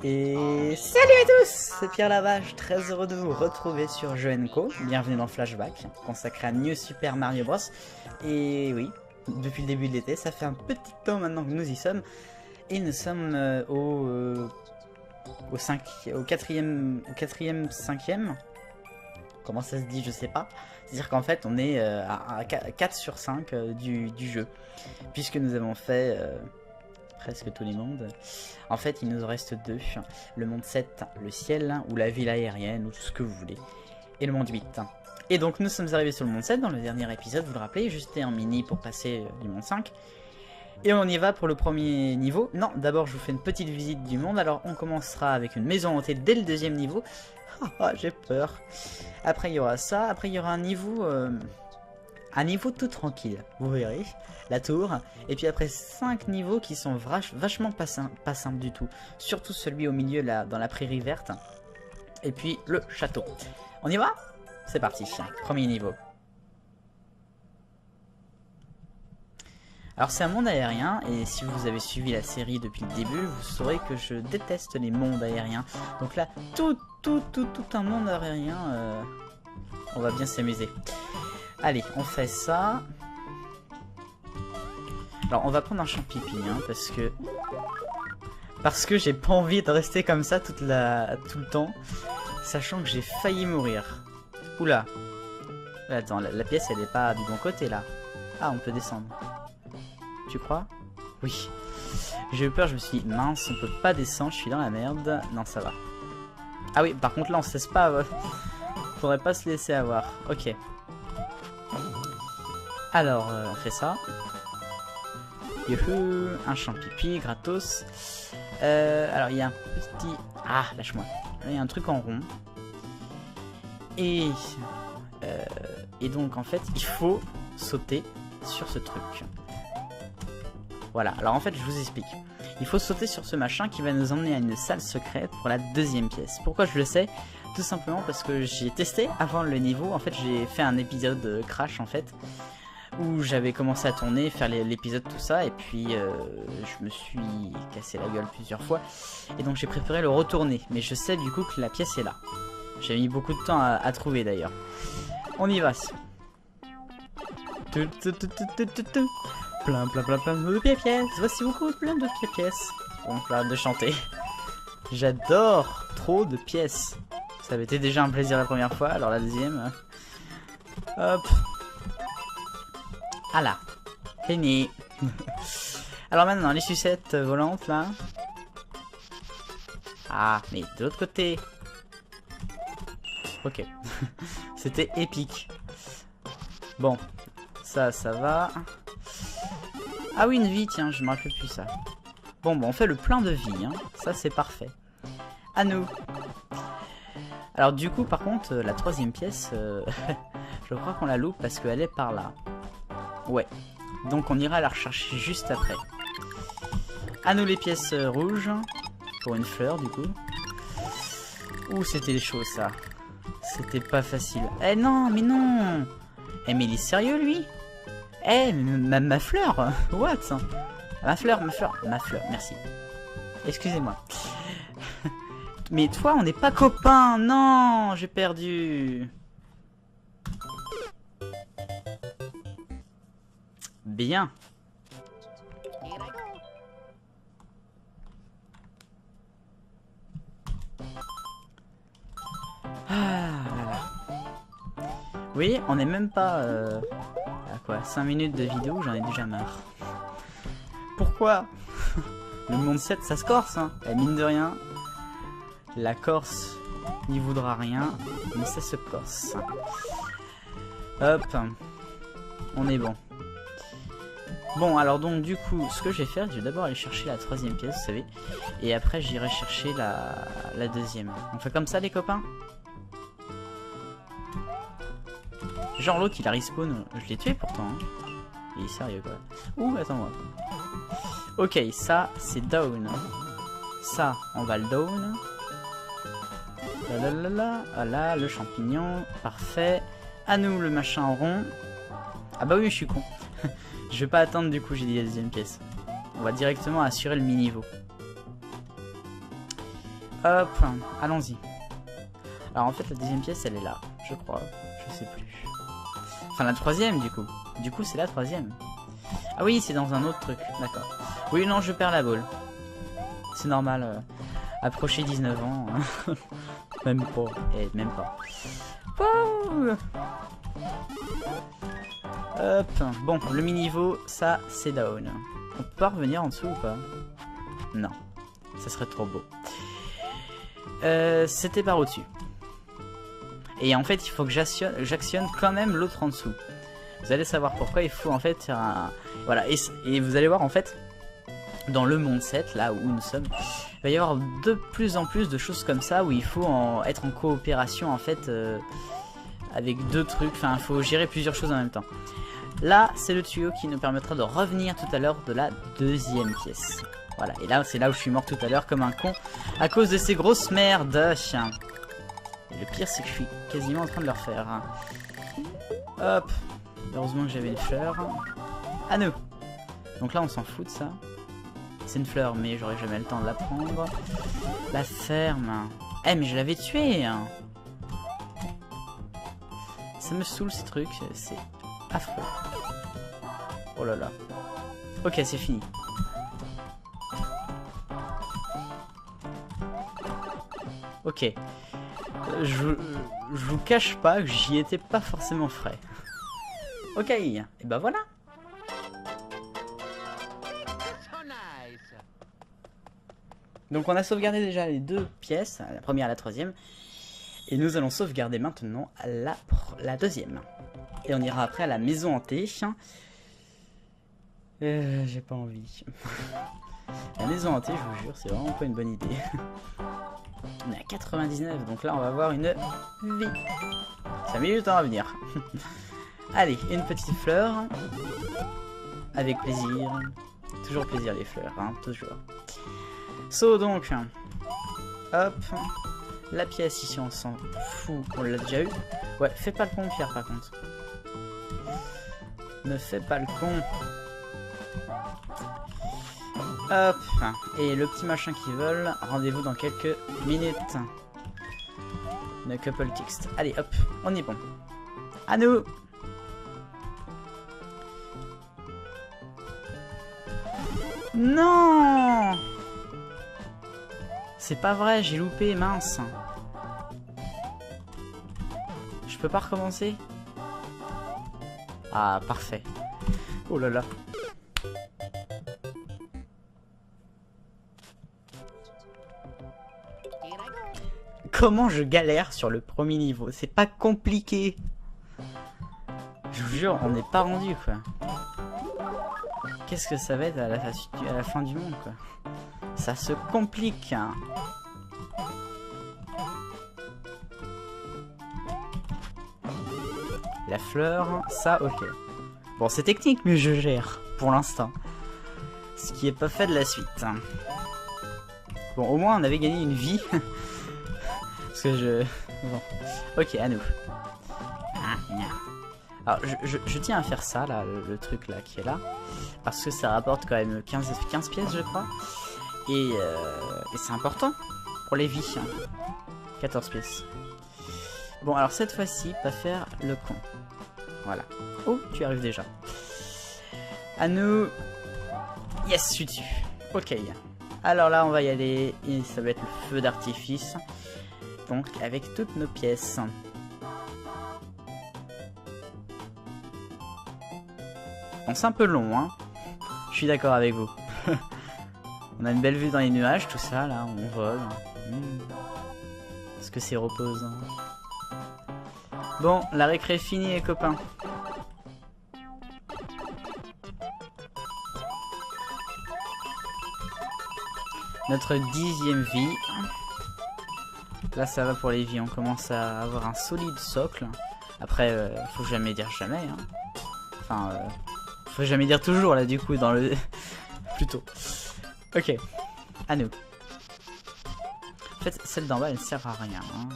Et salut à tous, c'est Pierre Lavage, très heureux de vous retrouver sur Jeux & Co. Bienvenue dans Flashback, consacré à New Super Mario Bros. Et oui, depuis le début de l'été, ça fait un petit temps maintenant que nous y sommes. Et nous sommes au quatrième, 5e. Comment ça se dit, je sais pas. C'est-à-dire qu'en fait, on est à 4 sur 5 du jeu. Puisque nous avons fait presque tous les mondes. En fait, il nous en reste 2. Le monde 7, le ciel, ou la ville aérienne, ou tout ce que vous voulez. Et le monde 8. Et donc, nous sommes arrivés sur le monde 7 dans le dernier épisode, vous le rappelez, juste en mini pour passer du monde 5. Et on y va pour le premier niveau. Non, d'abord, je vous fais une petite visite du monde. Alors, on commencera avec une maison hantée dès le deuxième niveau. Ah, j'ai peur. Après, il y aura ça. Après, il y aura un niveau tout tranquille. Vous verrez. La tour. Et puis après, 5 niveaux qui sont vachement pas simples du tout. Surtout celui au milieu, là, dans la prairie verte. Et puis, le château. On y va? C'est parti. Premier niveau. Alors c'est un monde aérien, et si vous avez suivi la série depuis le début, vous saurez que je déteste les mondes aériens. Donc là, tout un monde aérien, on va bien s'amuser. Allez, on fait ça. Alors on va prendre un champ pipi, hein, parce que j'ai pas envie de rester comme ça tout le temps, sachant que j'ai failli mourir. Oula. Attends, la pièce elle est pas du bon côté là. Ah, on peut descendre. Tu crois? Oui. J'ai eu peur, je me suis dit, mince, on peut pas descendre, je suis dans la merde. Non, ça va. Ah oui, par contre là, on se laisse pas... faudrait pas se laisser avoir. Ok. Alors, on fait ça. Youhou, un champ pipi, gratos. Alors, il y a un petit... Ah, lâche-moi. Il y a un truc en rond. Et donc, en fait, il faut sauter sur ce truc. Voilà, alors en fait je vous explique. Il faut sauter sur ce machin qui va nous emmener à une salle secrète pour la deuxième pièce. Pourquoi je le sais? Tout simplement parce que j'ai testé avant le niveau. En fait j'ai fait un épisode crash en fait, où j'avais commencé à tourner, faire l'épisode tout ça, et puis je me suis cassé la gueule plusieurs fois. Et donc j'ai préféré le retourner, mais je sais du coup que la pièce est là. J'ai mis beaucoup de temps à trouver d'ailleurs. On y va. Plein de pièces. Voici beaucoup plein de pièces. Bon, j'arrête de chanter. J'adore trop de pièces. Ça avait été déjà un plaisir la première fois, alors la deuxième. Hop. Ah là. Fini. Alors maintenant, les sucettes volantes là. Ah, mais de l'autre côté. Ok. C'était épique. Bon. Ça va. Ah oui, une vie, tiens, je me rappelle plus ça. Bon, on fait le plein de vie, hein. Ça c'est parfait. À nous. Alors du coup, par contre, la troisième pièce, je crois qu'on la loupe parce qu'elle est par là. Ouais. Donc on ira la rechercher juste après. À nous les pièces rouges. Pour une fleur, du coup. Ouh, c'était chaud, ça. C'était pas facile. Eh non, mais non. Eh, mais il est sérieux, lui? Eh, ma fleur. What? Ma fleur, merci. Excusez-moi. Mais toi, on n'est pas copains. Non, j'ai perdu. Bien. Oui, on n'est même pas à quoi, 5 minutes de vidéo, j'en ai déjà marre. Pourquoi? Le monde 7, ça se corse, hein. Et mine de rien, la Corse n'y voudra rien, mais ça se corse. Hop, on est bon. Bon, alors donc du coup, ce que je vais faire, je vais d'abord aller chercher la troisième pièce, vous savez, et après j'irai chercher la deuxième. On fait comme ça, les copains? Genre l'autre il a respawn, je l'ai tué pourtant. Hein. Il est sérieux quoi. Ouh, attends-moi. Ok, ça c'est down. Ça, on va le down. Voilà, le champignon, parfait. À nous le machin en rond. Ah bah oui, je suis con. Je vais pas attendre du coup, j'ai dit la deuxième pièce. on va directement assurer le mi-niveau. Hop, allons-y. Alors en fait la deuxième pièce elle est là, je crois, je sais plus. Enfin la troisième du coup. Du coup c'est la troisième. Ah oui c'est dans un autre truc, d'accord. Oui non je perds la balle. C'est normal, approcher 19 ans. Même pas, même pas. Wow. Hop, bon le mi-niveau ça c'est down. On peut pas revenir en dessous ou pas? Non, ça serait trop beau. C'était par au-dessus. Et en fait il faut que j'actionne quand même l'autre en dessous. Vous allez savoir pourquoi. Il faut en fait faire un... Voilà, et vous allez voir en fait dans le monde 7 là où nous sommes, il va y avoir de plus en plus de choses comme ça où il faut être en coopération en fait avec deux trucs. Enfin il faut gérer plusieurs choses en même temps. Là c'est le tuyau qui nous permettra de revenir tout à l'heure de la deuxième pièce. Voilà, et là c'est là où je suis mort tout à l'heure comme un con à cause de ces grosses merdes. Et le pire c'est que je suis quasiment en train de le refaire. Hop, heureusement que j'avais une fleur. À nous. Donc là on s'en fout de ça. C'est une fleur mais j'aurais jamais le temps de la prendre. La ferme. Eh mais je l'avais tué. Ça me saoule ces trucs, c'est affreux. Oh là là. Ok c'est fini. Ok. Je vous cache pas que j'y étais pas forcément frais. Ok, et bah voilà. Donc on a sauvegardé déjà les deux pièces, la première et la troisième. Et nous allons sauvegarder maintenant la deuxième. Et on ira après à la maison hantée. J'ai pas envie. La maison hantée, je vous jure, c'est vraiment pas une bonne idée. On est à 99, donc là on va avoir une vie. Ça met du temps à venir. Allez, une petite fleur. Avec plaisir. Toujours plaisir les fleurs, hein, toujours. So donc. Hop. La pièce ici on s'en fout, on l'a déjà eu. Ouais, fais pas le con Pierre par contre. Ne fais pas le con. Hop, et le petit machin qui vole, rendez-vous dans quelques minutes. Une couple text. Allez hop, on y est bon. À nous. Non. C'est pas vrai, j'ai loupé, mince. Je peux pas recommencer? Ah, parfait. Oh là là. Comment je galère sur le premier niveau? C'est pas compliqué. Je vous jure, on n'est pas rendu quoi. Qu'est-ce que ça va être à la fin du monde quoi? Ça se complique. Hein. La fleur, ça ok. Bon c'est technique mais je gère pour l'instant. Ce qui est pas fait de la suite. Bon au moins on avait gagné une vie. Parce que je... Bon. Ok, à nous. Alors, je tiens à faire ça, là, le truc là qui est là. Parce que ça rapporte quand même 15 pièces, je crois. Et c'est important pour les vies. 14 pièces. Bon, alors cette fois-ci, pas faire le con. Voilà. Oh, tu arrives déjà. À nous. Yes, je suis dessus. Ok. Alors là, on va y aller. Et ça va être le feu d'artifice. Donc avec toutes nos pièces. Bon c'est un peu long hein. Je suis d'accord avec vous. On a une belle vue dans les nuages, tout ça là, on vole. Est-ce que c'est reposant? Bon, la récré est finie les copains. Notre 10e vie. Là ça va pour les vies, on commence à avoir un solide socle. Après, faut jamais dire jamais. Hein. Enfin, faut jamais dire toujours là du coup dans le... Plutôt. Ok, à nous. En fait, celle d'en bas elle sert à rien. Hein.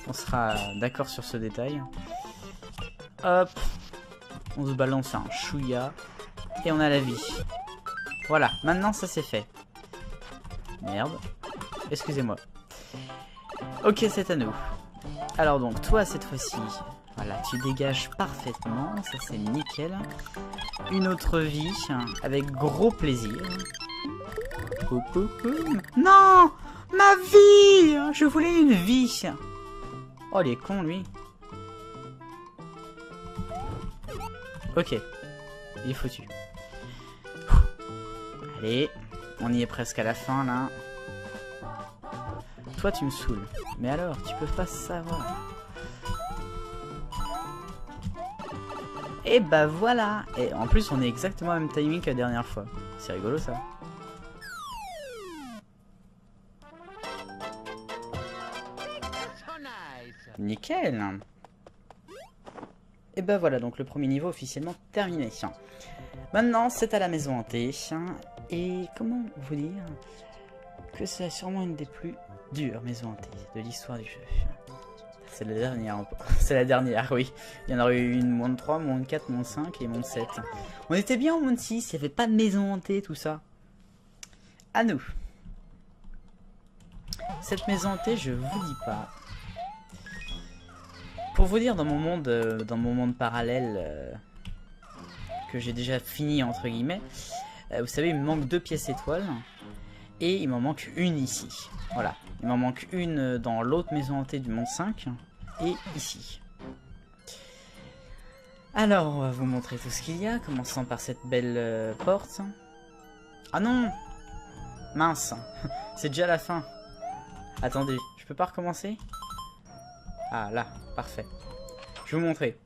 On sera d'accord sur ce détail. Hop, on se balance un chouïa. Et on a la vie. Voilà, maintenant ça c'est fait. Merde. Excusez-moi. Ok, c'est à nous. Alors donc, toi cette fois-ci, voilà, tu dégages parfaitement, ça c'est nickel. Une autre vie, avec gros plaisir. Non! Ma vie! Je voulais une vie! Oh, il est con, lui. Ok. Il est foutu. Allez. On y est presque à la fin, là. Toi, tu me saoules. Mais alors, tu peux pas savoir. Et bah voilà. Et en plus, on est exactement au même timing que la dernière fois. C'est rigolo, ça. Nickel. Et bah voilà, donc le premier niveau officiellement terminé. Maintenant, c'est à la maison hantée. Et comment vous dire que c'est sûrement une des plus dures maisons hantées de l'histoire du jeu. C'est la dernière. C'est la dernière, oui. Il y en aurait eu une moins de 3, moins de 4, moins de 5 et moins de 7. On était bien au moins de 6, il n'y avait pas de maison hantée, tout ça. À nous. Cette maison hantée, je vous dis pas. Pour vous dire, dans mon monde parallèle que j'ai déjà fini entre guillemets, vous savez, il me manque 2 pièces étoiles et il m'en manque une ici. Voilà, il m'en manque une dans l'autre maison hantée du monde 5 et ici. Alors, on va vous montrer tout ce qu'il y a, commençant par cette belle porte. Ah non, mince, c'est déjà la fin. Attendez, je peux pas recommencer? Ah là, parfait. Je vais vous montrer.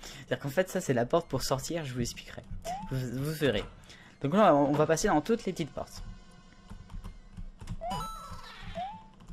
C'est-à-dire qu'en fait, ça c'est la porte pour sortir, je vous expliquerai. Vous verrez. Donc là, on va passer dans toutes les petites portes.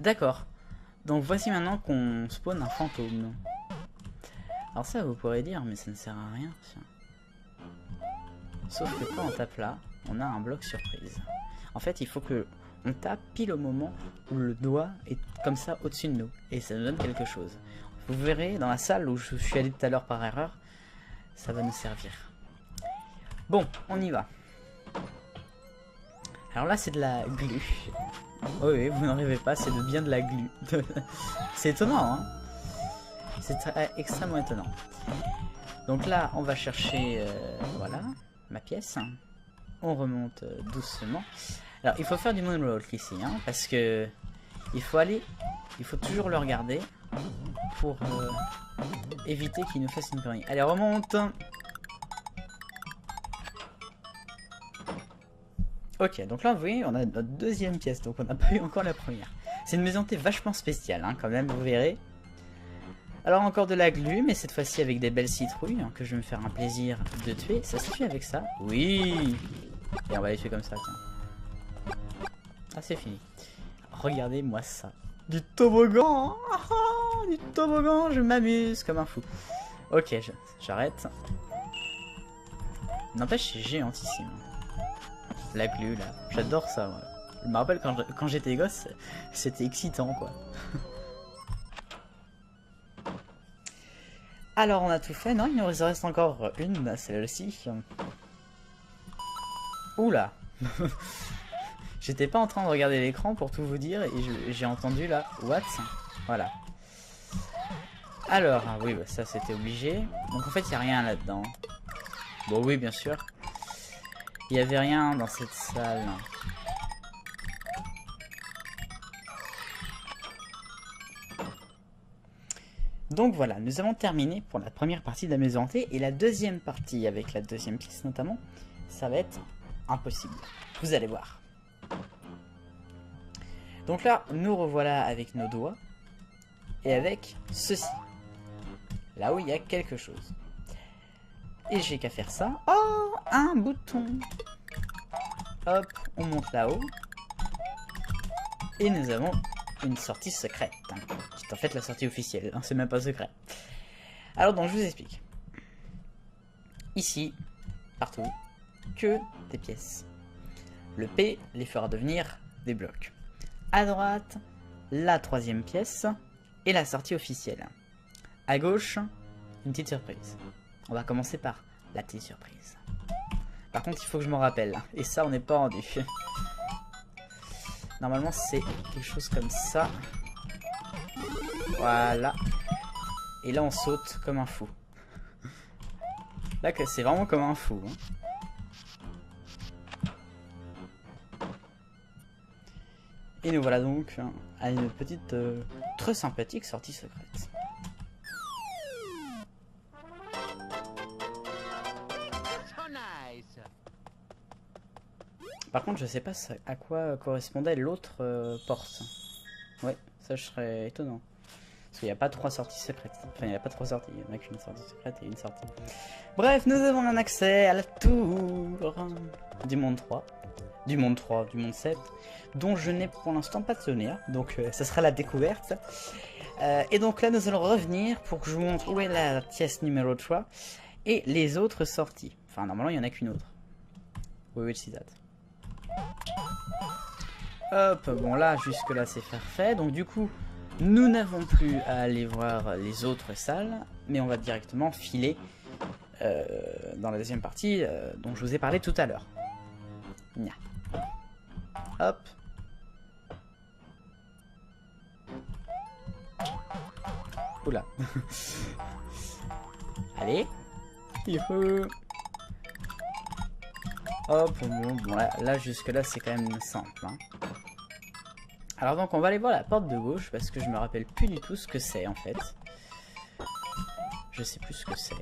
D'accord. Donc voici maintenant qu'on spawn un fantôme. Alors ça, vous pourrez dire, mais ça ne sert à rien. Sauf que quand on tape là, on a un bloc surprise. En fait, il faut que on tape pile au moment où le doigt est comme ça au-dessus de nous. Et ça nous donne quelque chose. Vous verrez dans la salle où je suis allé tout à l'heure par erreur, ça va nous servir. Bon, on y va. Alors là, c'est de la glu. Oh oui, vous n'en rêvez pas, c'est bien de la glu. C'est étonnant, hein. C'est extrêmement étonnant. Donc là, on va chercher, voilà, ma pièce. On remonte doucement. Alors, il faut faire du moonwalk ici, hein, parce que il faut toujours le regarder pour éviter qu'il nous fasse une connerie. Allez, remonte. Ok, donc là, vous voyez, on a notre deuxième pièce, donc on n'a pas eu encore la première. C'est une maison hantée vachement spéciale, hein, quand même, vous verrez. Alors, encore de la glu, mais cette fois-ci avec des belles citrouilles, hein, que je vais me faire un plaisir de tuer. Ça se tue avec ça? Oui. Et on va les tuer comme ça, tiens. Ah, c'est fini. Regardez-moi ça. Du toboggan. Du toboggan, je m'amuse comme un fou. Ok, j'arrête. N'empêche, c'est géantissime. La glu, là. J'adore ça, moi. Je me rappelle quand j'étais gosse, c'était excitant, quoi. Alors, on a tout fait. Non, il nous reste encore une, celle-ci. Oula. J'étais pas en train de regarder l'écran pour tout vous dire et j'ai entendu là, what? Voilà. Alors, oui, bah, ça c'était obligé. Donc en fait, il n'y a rien là-dedans. Bon, oui, bien sûr. Il n'y avait rien dans cette salle. Donc voilà, nous avons terminé pour la première partie de la maison hantée. Et la deuxième partie, avec la deuxième pièce notamment, ça va être impossible. Vous allez voir. Donc là, nous revoilà avec nos doigts. Et avec ceci. Là où il y a quelque chose. Et j'ai qu'à faire ça. Oh, un bouton. Hop, on monte là-haut. Et nous avons une sortie secrète. C'est en fait la sortie officielle, hein, c'est même pas secret. Alors donc, je vous explique. Ici, partout, que des pièces. Le P les fera devenir des blocs. À droite, la troisième pièce et la sortie officielle. À gauche, une petite surprise. On va commencer par la petite surprise. Par contre, il faut que je m'en rappelle. Et ça, on n'est pas rendu. Normalement, c'est quelque chose comme ça. Voilà. Et là, on saute comme un fou. Là, c'est vraiment comme un fou. Hein. Et nous voilà donc à une petite, très sympathique sortie secrète. Par contre, je sais pas à quoi correspondait l'autre porte. Ouais, ça je serais étonnant. Parce qu'il n'y a pas 3 sorties secrètes. Enfin, il n'y a pas 3 sorties, il n'y en a qu'une sortie secrète et une sortie. Bref, nous avons un accès à la tour du monde 3. Du monde 7. Dont je n'ai pour l'instant pas de souvenir. Donc, ça sera la découverte. Et donc là, nous allons revenir pour que je vous montre où est la pièce numéro 3. Et les autres sorties. Enfin, normalement, il n'y en a qu'une autre. Oui, oui, c'est ça. Hop, bon là, jusque là c'est parfait. Donc du coup, nous n'avons plus à aller voir les autres salles, mais on va directement filer dans la deuxième partie dont je vous ai parlé tout à l'heure. Hop. Oula. Allez. Youhou. Hop, bon là jusque là c'est quand même simple. Hein. Alors donc on va aller voir la porte de gauche parce que je me rappelle plus du tout ce que c'est en fait. Je sais plus ce que c'est.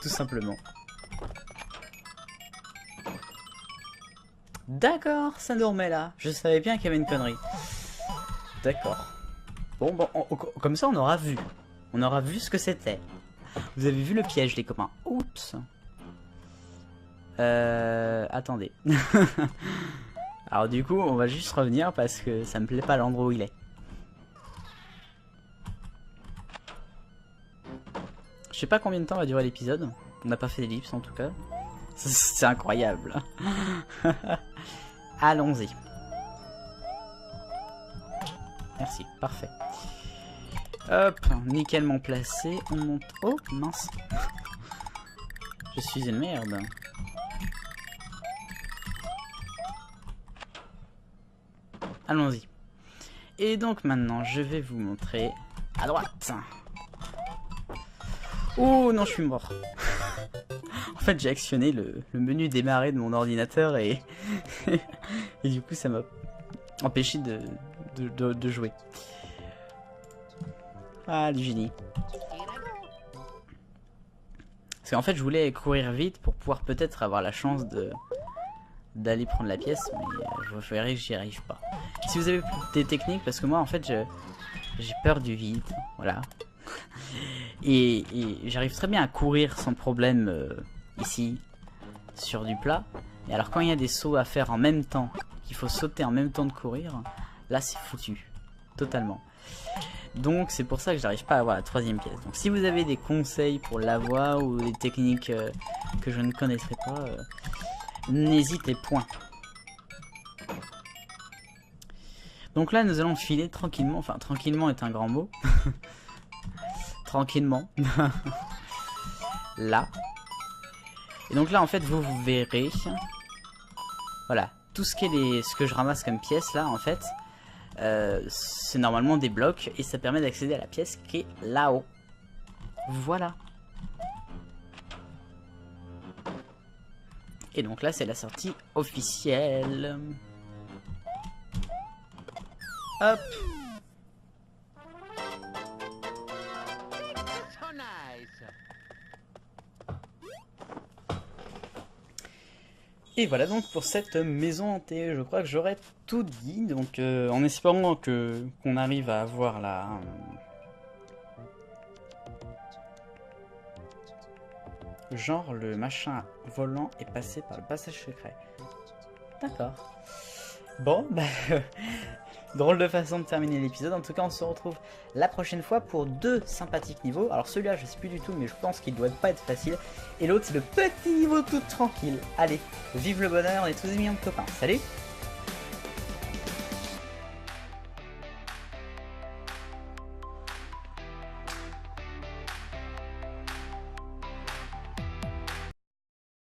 Tout simplement. D'accord, ça nous remet là. Je savais bien qu'il y avait une connerie. D'accord. Bon, comme ça on aura vu. On aura vu ce que c'était. Vous avez vu le piège les copains. Oups. Attendez. Alors du coup, on va juste revenir parce que ça me plaît pas l'endroit où il est. Je sais pas combien de temps va durer l'épisode. On n'a pas fait d'ellipse en tout cas. C'est incroyable. Allons-y. Merci, parfait. Hop, nickelement placé. On monte. Oh mince. Je suis une merde. Allons-y. Et donc maintenant, je vais vous montrer à droite. Oh non, je suis mort. En fait, j'ai actionné le menu démarrer de mon ordinateur et, et du coup, ça m'a empêché de jouer. Ah, le génie. Parce qu'en fait, je voulais courir vite pour pouvoir peut-être avoir la chance d'aller prendre la pièce, mais je verrai que j'y arrive pas. Si vous avez des techniques, parce que moi en fait j'ai peur du vide, voilà. Et j'arrive très bien à courir sans problème ici sur du plat. Et alors quand il y a des sauts à faire en même temps, qu'il faut sauter en même temps de courir, là c'est foutu, totalement. Donc c'est pour ça que j'arrive pas à avoir la troisième pièce. Donc si vous avez des conseils pour l'avoir ou des techniques que je ne connaîtrais pas, n'hésitez point. Donc là nous allons filer tranquillement, enfin tranquillement est un grand mot. Tranquillement. Là. Et donc là en fait vous verrez. Voilà. Tout ce qui est ce que je ramasse comme pièces là en fait. C'est normalement des blocs et ça permet d'accéder à la pièce qui est là-haut. Voilà. Et donc là c'est la sortie officielle. Hop. Et voilà donc pour cette maison hantée, je crois que j'aurais tout dit, donc en espérant qu'on arrive à avoir la... Genre le machin volant est passé par le passage secret. D'accord. Bon, bah... drôle de façon de terminer l'épisode. En tout cas, on se retrouve la prochaine fois pour 2 sympathiques niveaux. Alors celui-là, je sais plus du tout, mais je pense qu'il doit pas être facile. Et l'autre, c'est le petit niveau tout tranquille. Allez, vive le bonheur, on est tous des millions de copains. Salut!